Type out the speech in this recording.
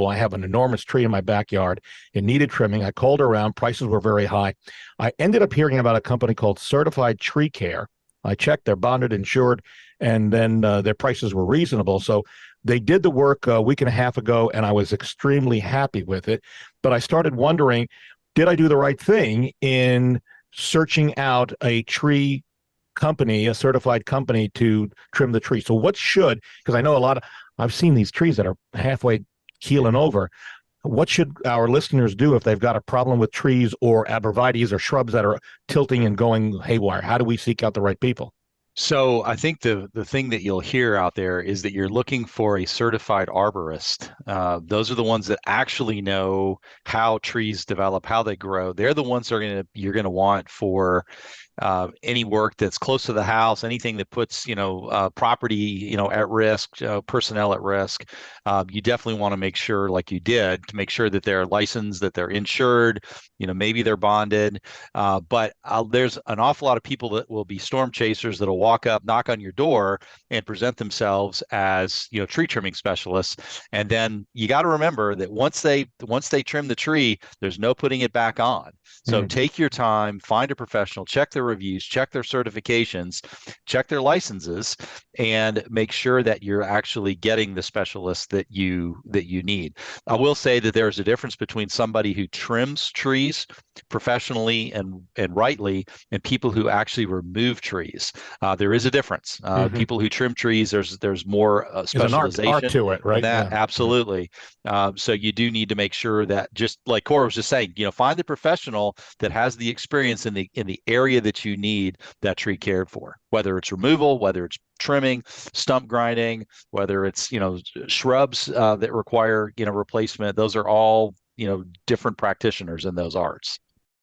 I have an enormous tree in my backyard. It needed trimming. I called around. Prices were very high. I ended up hearing about a company called Certified Tree Care. I checked, they're bonded, insured, and then their prices were reasonable. So they did the work a week and a half ago, and I was extremely happy with it. But I started wondering, did I do the right thing in searching out a tree company, a certified company to trim the tree? So what should, because I know I've seen these trees that are halfway keeling over. What should our listeners do if they've got a problem with trees or arborvitaes or shrubs that are tilting and going haywire? How do we seek out the right people? So I think the thing that you'll hear out there is that you're looking for a certified arborist. Those are the ones that actually know how trees develop, how they grow. They're the ones that you're gonna want for any work that's close to the house, anything that puts, property, at risk, personnel at risk. You definitely want to make sure, like you did, to make sure that they're licensed, that they're insured, maybe they're bonded. But there's an awful lot of people that will be storm chasers that'll walk up, knock on your door, and present themselves as, tree trimming specialists. And then you got to remember that once they trim the tree, there's no putting it back on. So Mm. take your time, find a professional, check their reviews, check their certifications, check their licenses, and make sure that you're actually getting the specialist that you need. I will say that there's a difference between somebody who trims trees professionally and rightly and people who actually remove trees. There is a difference. Hmm. People who trim trees, there's more There's an art specialization to it, in right? that. Yeah. Yeah. Absolutely. So you do need to make sure that, just like Cora was just saying, find the professional that has the experience in the area that you need that tree cared for, whether it's removal, whether it's trimming, stump grinding, whether it's shrubs that require replacement. Those are all different practitioners in those arts.